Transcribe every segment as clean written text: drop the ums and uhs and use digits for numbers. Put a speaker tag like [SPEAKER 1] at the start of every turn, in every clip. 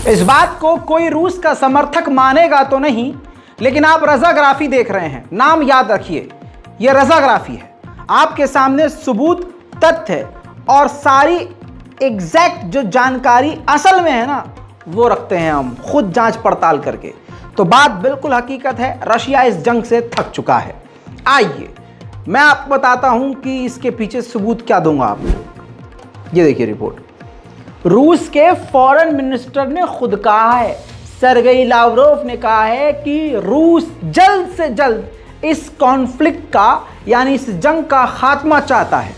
[SPEAKER 1] इस बात को कोई रूस का समर्थक मानेगा तो नहीं, लेकिन आप रजाग्राफी देख रहे हैं। नाम याद रखिए, यह रजाग्राफी है। आपके सामने सबूत, तथ्य और सारी एग्जैक्ट जो जानकारी असल में है ना, वो रखते हैं हम खुद जांच पड़ताल करके। तो बात बिल्कुल हकीकत है, रशिया इस जंग से थक चुका है। आइए मैं आपको बताता हूं कि इसके पीछे सबूत क्या दूंगा आपको। ये देखिए रिपोर्ट। रूस के फॉरेन मिनिस्टर ने खुद कहा है, सर्गेई लावरोव ने कहा है कि रूस जल्द से जल्द इस कॉन्फ्लिक्ट का यानी इस जंग का खात्मा चाहता है।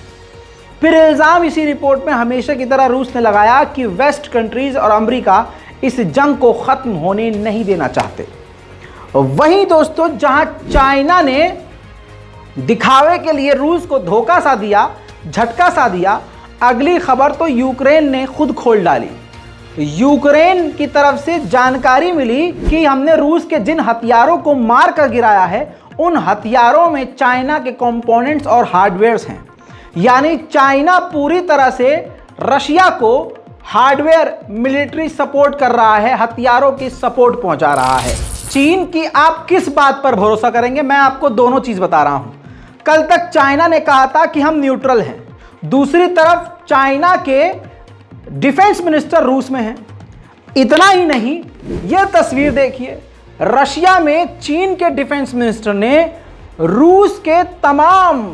[SPEAKER 1] फिर इल्ज़ाम इसी रिपोर्ट में हमेशा की तरह रूस ने लगाया कि वेस्ट कंट्रीज और अमेरिका इस जंग को ख़त्म होने नहीं देना चाहते। वहीं दोस्तों, जहां चाइना ने दिखावे के लिए रूस को धोखा सा दिया, झटका सा दिया, अगली खबर तो यूक्रेन ने खुद खोल डाली। यूक्रेन की तरफ से जानकारी मिली कि हमने रूस के जिन हथियारों को मार कर गिराया है, उन हथियारों में चाइना के कंपोनेंट्स और हार्डवेयर्स हैं। यानी चाइना पूरी तरह से रशिया को हार्डवेयर, मिलिट्री सपोर्ट कर रहा है, हथियारों की सपोर्ट पहुंचा रहा है। चीन की आप किस बात पर भरोसा करेंगे? मैं आपको दोनों चीज बता रहा हूं। कल तक चाइना ने कहा था कि हम न्यूट्रल हैं, दूसरी तरफ चाइना के डिफेंस मिनिस्टर रूस में हैं। इतना ही नहीं, यह तस्वीर देखिए, रशिया में चीन के डिफेंस मिनिस्टर ने रूस के तमाम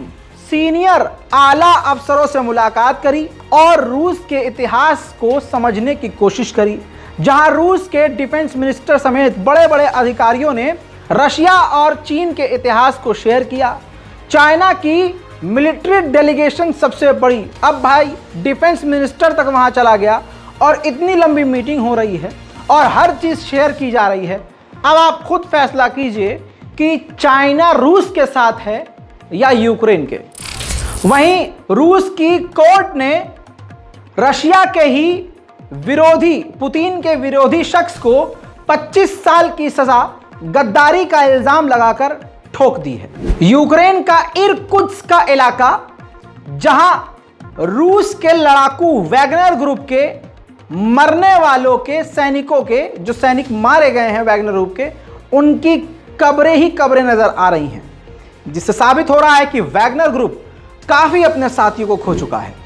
[SPEAKER 1] सीनियर आला अफसरों से मुलाकात करी और रूस के इतिहास को समझने की कोशिश करी। जहां रूस के डिफेंस मिनिस्टर समेत बड़े बड़े अधिकारियों ने रशिया और चीन के इतिहास को शेयर किया। चाइना की मिलिट्री डेलीगेशन सबसे बड़ी, अब भाई डिफेंस मिनिस्टर तक वहां चला गया और इतनी लंबी मीटिंग हो रही है और हर चीज़ शेयर की जा रही है। अब आप खुद फैसला कीजिए कि चाइना रूस के साथ है या यूक्रेन के। वहीं रूस की कोर्ट ने रशिया के ही विरोधी, पुतिन के विरोधी शख्स को 25 साल की सजा गद्दारी का इल्जाम लगाकर ठोक दी है। यूक्रेन का इरकुत्स्क का इलाका, जहां रूस के लड़ाकू वैगनर ग्रुप के मरने वालों के सैनिकों के, जो सैनिक मारे गए हैं वैगनर ग्रुप के, उनकी कब्रें ही कब्रें नजर आ रही हैं, जिससे साबित हो रहा है कि वैगनर ग्रुप काफी अपने साथियों को खो चुका है।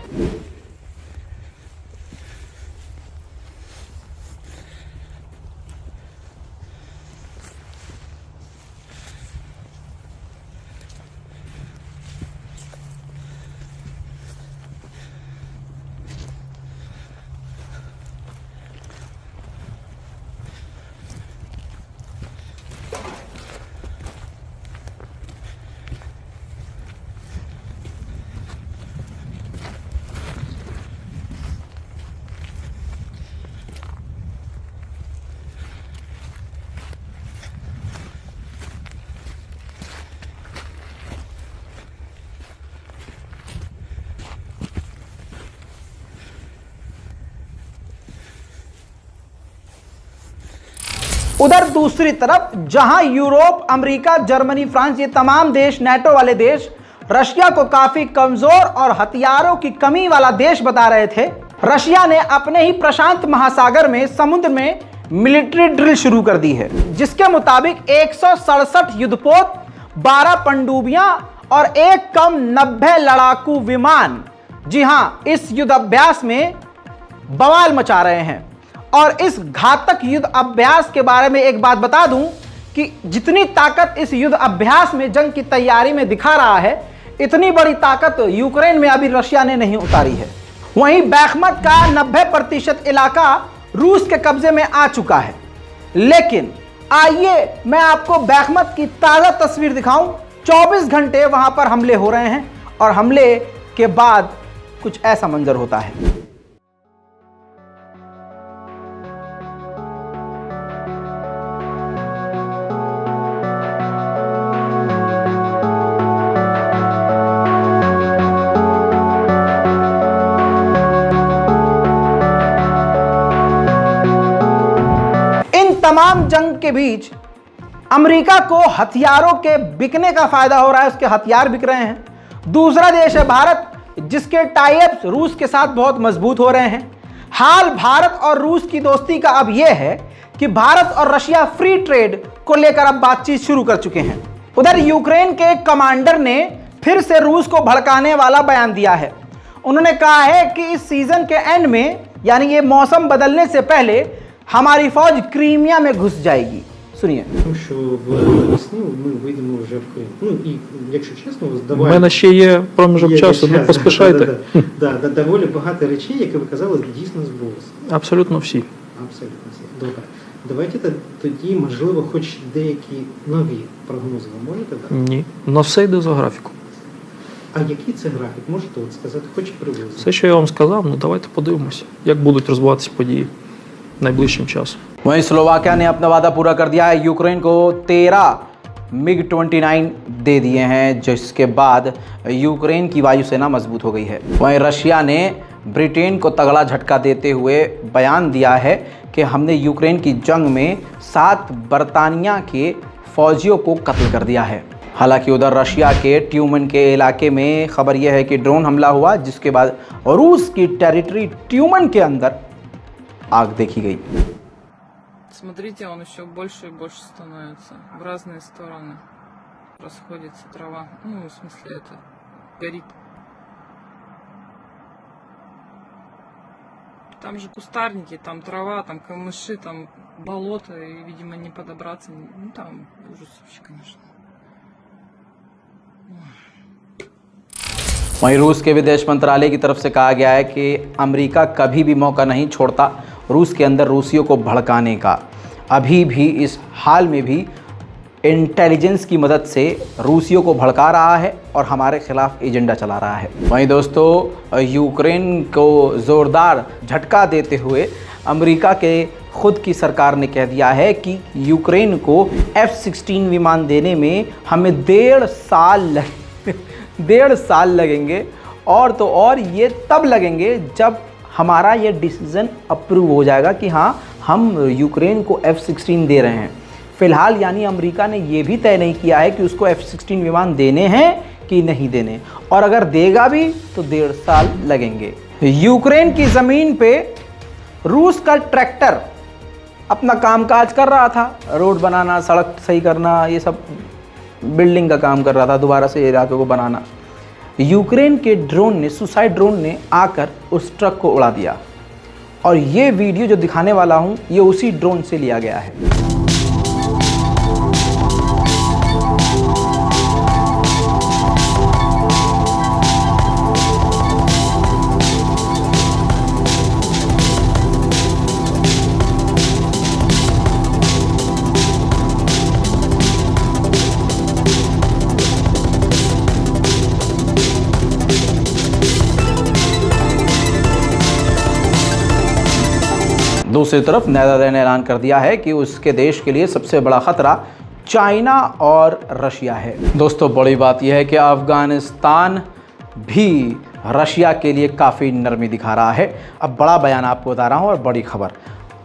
[SPEAKER 1] उधर दूसरी तरफ जहां यूरोप, अमेरिका, जर्मनी, फ्रांस, ये तमाम देश, नाटो वाले देश रशिया को काफी कमजोर और हथियारों की कमी वाला देश बता रहे थे, रशिया ने अपने ही प्रशांत महासागर में, समुद्र में मिलिट्री ड्रिल शुरू कर दी है, जिसके मुताबिक 167 युद्धपोत, 12 पनडुब्बियां और एक कम 90 लड़ाकू विमान, जी हां, इस युद्ध अभ्यास में बवाल मचा रहे हैं। और इस घातक युद्ध अभ्यास के बारे में एक बात बता दूं कि जितनी ताकत इस युद्ध अभ्यास में, जंग की तैयारी में दिखा रहा है, इतनी बड़ी ताकत यूक्रेन में अभी रशिया ने नहीं उतारी है। वहीं बैखमत का 90% इलाका रूस के कब्जे में आ चुका है। लेकिन आइए मैं आपको बैखमत की ताज़ा तस्वीर दिखाऊं। 24 घंटे वहां पर हमले हो रहे हैं और हमले के बाद कुछ ऐसा मंजर होता है। तमाम जंग के बीच अमेरिका को हथियारों के बिकने का फायदा हो रहा है, उसके हथियार बिक रहे हैं। दूसरा देश है भारत, जिसके टाई अप्स रूस के साथ बहुत मजबूत हो रहे हैं। हाल भारत और रूस की दोस्ती का अब यह है कि भारत और रशिया फ्री ट्रेड को लेकर अब बातचीत शुरू कर चुके हैं। उधर यूक्रेन के एक कमांडर ने फिर से रूस को भड़काने वाला बयान दिया है। उन्होंने कहा है कि इस सीजन के एंड में, यानी ये मौसम बदलने से पहले, हमारी फौज क्रीमिया में घुस जाएगी। सुनिए।
[SPEAKER 2] У мене ще є проміжок часу, не поспішайте.
[SPEAKER 3] Доволі багато речей, які ви казали, дійсно збулися.
[SPEAKER 2] Абсолютно всі.
[SPEAKER 3] Абсолютно всі. Добре. Давайте тоді, можливо, хоч деякі нові прогнози ви можете дати?
[SPEAKER 2] Ні. На все йде за графіком.
[SPEAKER 3] А який це графік? Можете от сказати, хоч приблизно?
[SPEAKER 2] Все, що я вам сказав, ну давайте подивимося, як будуть розвиватися події найближчим часом.
[SPEAKER 1] वहीं स्लोवाकिया ने अपना वादा पूरा कर दिया है। यूक्रेन को 13 MiG-29 दे दिए हैं, जिसके बाद यूक्रेन की वायुसेना मजबूत हो गई है। वहीं रशिया ने ब्रिटेन को तगड़ा झटका देते हुए बयान दिया है कि हमने यूक्रेन की जंग में 7 बरतानिया के फौजियों को कत्ल कर दिया है। हालांकि उधर रशिया के ट्यूमन के इलाके में खबर यह है कि ड्रोन हमला हुआ, जिसके बाद रूस की टेरिटरी ट्यूमन के अंदर आग देखी गई।
[SPEAKER 4] Смотрите, он еще больше и больше становится. В разные стороны расходится трава. Ну, в смысле, это горит. Там же кустарники, там трава, там камыши, там болото, и, видимо, не подобраться. Ну, там ужас вообще, конечно.
[SPEAKER 1] वहीं रूस के विदेश मंत्रालय की तरफ से कहा गया है कि अमेरिका कभी भी मौका नहीं छोड़ता रूस के अंदर रूसियों को भड़काने का। अभी भी इस हाल में भी इंटेलिजेंस की मदद से रूसियों को भड़का रहा है और हमारे खिलाफ एजेंडा चला रहा है। वहीं दोस्तों, यूक्रेन को ज़ोरदार झटका देते हुए अमेरिका के खुद की सरकार ने कह दिया है कि यूक्रेन को F-16 विमान देने में हमें 1.5 साल लगेंगे, और तो और ये तब लगेंगे जब हमारा ये डिसीज़न अप्रूव हो जाएगा कि हाँ, हम यूक्रेन को F-16 दे रहे हैं। फ़िलहाल यानी अमेरिका ने ये भी तय नहीं किया है कि उसको F-16 विमान देने हैं कि नहीं देने, और अगर देगा भी तो 1.5 साल लगेंगे। यूक्रेन की ज़मीन पे रूस का ट्रैक्टर अपना कामकाज कर रहा था, रोड बनाना, सड़क सही करना, ये सब बिल्डिंग का काम कर रहा था, दोबारा से इलाके को बनाना। यूक्रेन के ड्रोन ने, सुसाइड ड्रोन ने आकर उस ट्रक को उड़ा दिया, और ये वीडियो जो दिखाने वाला हूँ ये उसी ड्रोन से लिया गया है। दूसरी तरफ नीदरलैंड ने ऐलान कर दिया है कि उसके देश के लिए सबसे बड़ा खतरा चाइना और रशिया है। दोस्तों, बड़ी बात यह है कि अफ़गानिस्तान भी रशिया के लिए काफ़ी नरमी दिखा रहा है। अब बड़ा बयान आपको बता रहा हूँ और बड़ी खबर।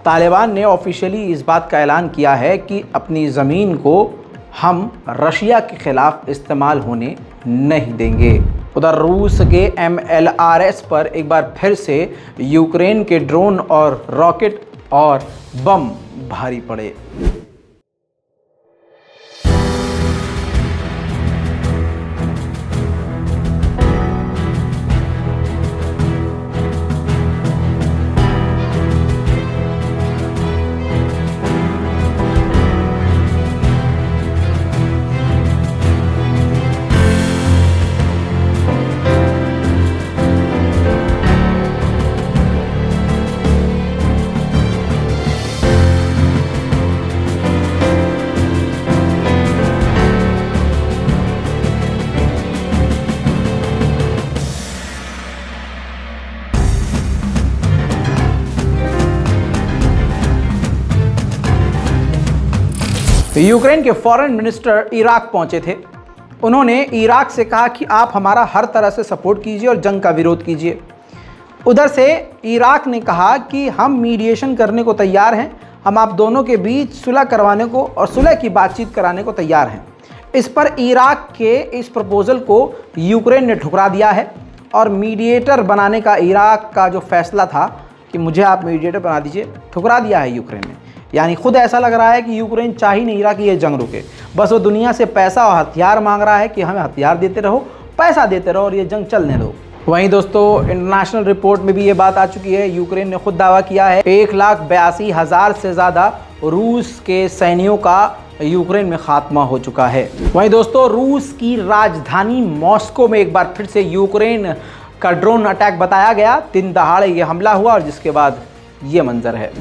[SPEAKER 1] तालिबान ने ऑफिशियली इस बात का ऐलान किया है कि अपनी ज़मीन को हम रशिया के ख़िलाफ़ इस्तेमाल होने नहीं देंगे। उधर रूस के MLRS पर एक बार फिर से यूक्रेन के ड्रोन और रॉकेट और बम भारी पड़े। यूक्रेन के फॉरेन मिनिस्टर इराक पहुंचे थे। उन्होंने इराक से कहा कि आप हमारा हर तरह से सपोर्ट कीजिए और जंग का विरोध कीजिए। उधर से इराक ने कहा कि हम मीडिएशन करने को तैयार हैं, हम आप दोनों के बीच सुलह करवाने को और सुलह की बातचीत कराने को तैयार हैं। इस पर इराक के इस प्रपोज़ल को यूक्रेन ने ठुकरा दिया है और मीडिएटर बनाने का इराक का जो फैसला था कि मुझे आप मीडिएटर बना दीजिए, ठुकरा दिया है यूक्रेन ने। यानी खुद ऐसा लग रहा है कि यूक्रेन चाह ही नहीं रहा कि ये जंग रुके, बस वो दुनिया से पैसा और हथियार मांग रहा है कि हमें हथियार देते रहो, पैसा देते रहो और ये जंग चलने दो। वहीं दोस्तों इंटरनेशनल रिपोर्ट में भी ये बात आ चुकी है, यूक्रेन ने खुद दावा किया है 1,82,000 से ज़्यादा रूस के सैनिकों का यूक्रेन में खात्मा हो चुका है। वहीं दोस्तों रूस की राजधानी मॉस्को में एक बार फिर से यूक्रेन का ड्रोन अटैक बताया गया। दिन दहाड़े ये हमला हुआ और जिसके बाद ये मंजर है।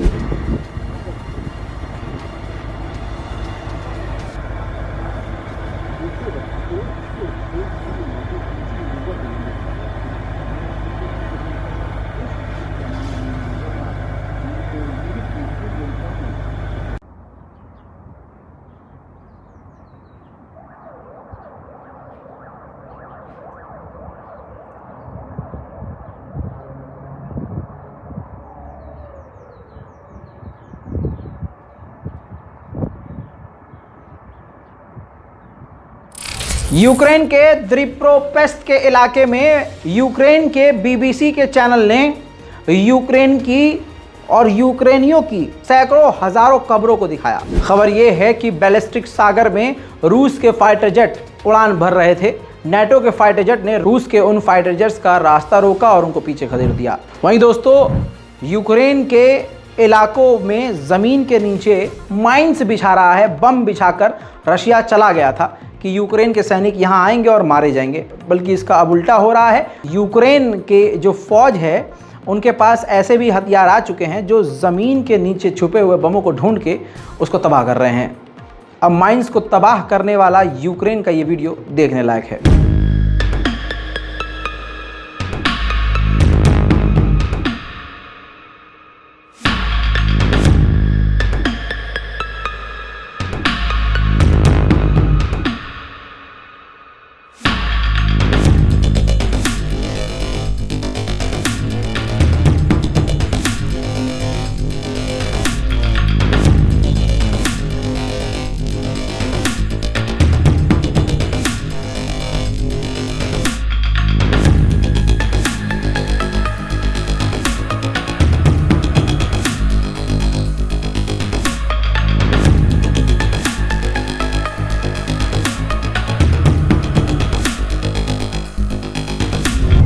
[SPEAKER 1] यूक्रेन के द्निप्रोपेट्रोव्स्क के इलाके में यूक्रेन के बीबीसी के चैनल ने यूक्रेन की और यूक्रेनियों की सैकड़ों हजारों कब्रों को दिखाया। खबर यह है कि बैलिस्टिक सागर में रूस के फाइटर जेट उड़ान भर रहे थे। नेटो के फाइटर जेट ने रूस के उन फाइटर जेट्स का रास्ता रोका और उनको पीछे खदेड़ दिया। वहीं दोस्तों यूक्रेन के इलाकों में ज़मीन के नीचे माइंस बिछा रहा है, बम बिछाकर रशिया चला गया था कि यूक्रेन के सैनिक यहाँ आएंगे और मारे जाएंगे, बल्कि इसका अब उल्टा हो रहा है। यूक्रेन के जो फौज है उनके पास ऐसे भी हथियार आ चुके हैं जो ज़मीन के नीचे छुपे हुए बमों को ढूंढ के उसको तबाह कर रहे हैं। अब माइंस को तबाह करने वाला यूक्रेन का ये वीडियो देखने लायक है।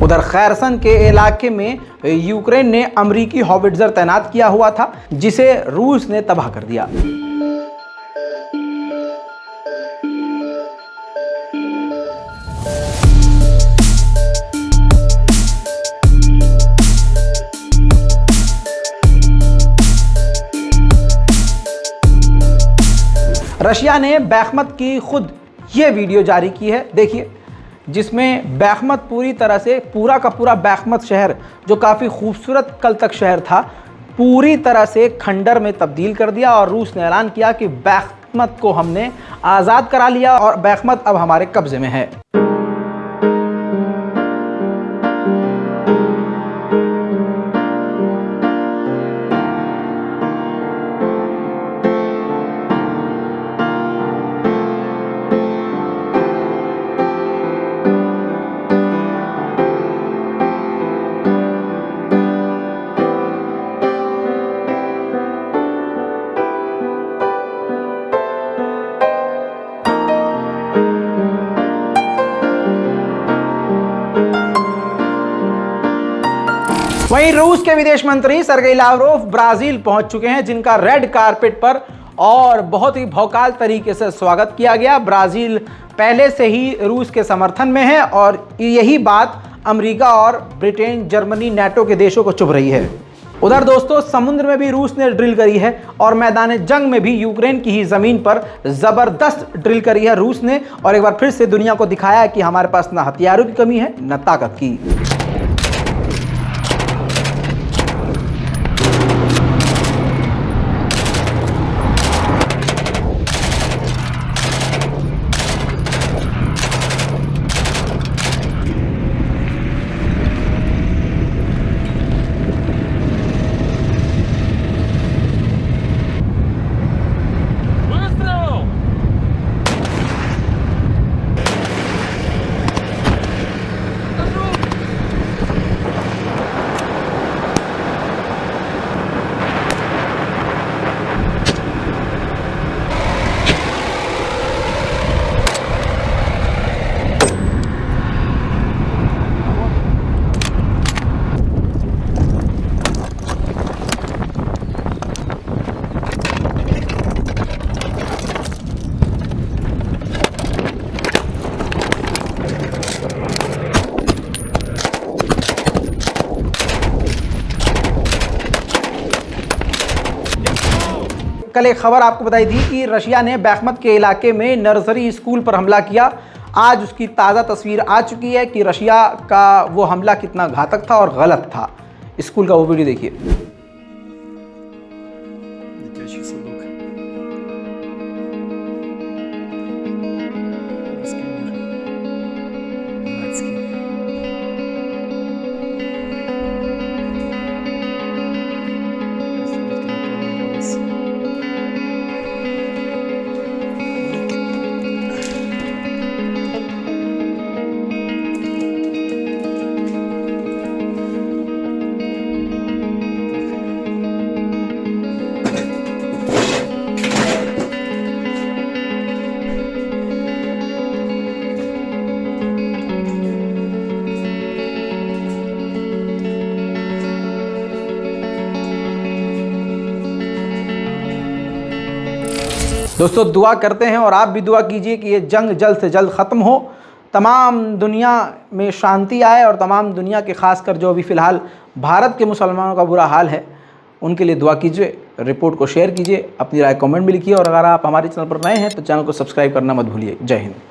[SPEAKER 1] उधर खैरसन के इलाके में यूक्रेन ने अमेरिकी हॉविट्जर तैनात किया हुआ था जिसे रूस ने तबाह कर दिया। रशिया ने बैखमत की खुद ये वीडियो जारी की है, देखिए, जिसमें बैखमत पूरी तरह से पूरा का पूरा बैखमत शहर जो काफ़ी खूबसूरत कल तक शहर था पूरी तरह से खंडर में तब्दील कर दिया और रूस ने ऐलान किया कि बैखमत को हमने आज़ाद करा लिया और बैखमत अब हमारे कब्जे में है। वहीं रूस के विदेश मंत्री सर्गेई लावरोव ब्राजील पहुंच चुके हैं, जिनका रेड कारपेट पर और बहुत ही भौकाल तरीके से स्वागत किया गया। ब्राजील पहले से ही रूस के समर्थन में है और यही बात अमेरिका और ब्रिटेन, जर्मनी, नेटो के देशों को चुभ रही है। उधर दोस्तों समुद्र में भी रूस ने ड्रिल करी है और मैदान जंग में भी यूक्रेन की ही ज़मीन पर ज़बरदस्त ड्रिल करी है रूस ने और एक बार फिर से दुनिया को दिखाया है कि हमारे पास न हथियारों की कमी है न ताकत की। कल एक खबर आपको बताई थी कि रशिया ने बैखमत के इलाके में नर्सरी स्कूल पर हमला किया। आज उसकी ताज़ा तस्वीर आ चुकी है कि रशिया का वो हमला कितना घातक था और गलत था। स्कूल का वो वीडियो देखिए।
[SPEAKER 5] Дитячий садок. Русский мир. Нацький. Сьогодні повернулися.
[SPEAKER 1] दोस्तों दुआ करते हैं और आप भी दुआ कीजिए कि ये जंग जल्द से जल्द ख़त्म हो, तमाम दुनिया में शांति आए और तमाम दुनिया के ख़ासकर जो अभी फ़िलहाल भारत के मुसलमानों का बुरा हाल है उनके लिए दुआ कीजिए। रिपोर्ट को शेयर कीजिए, अपनी राय कमेंट में लिखिए और अगर आप हमारे चैनल पर नए हैं तो चैनल को सब्सक्राइब करना मत भूलिए। जय हिंद।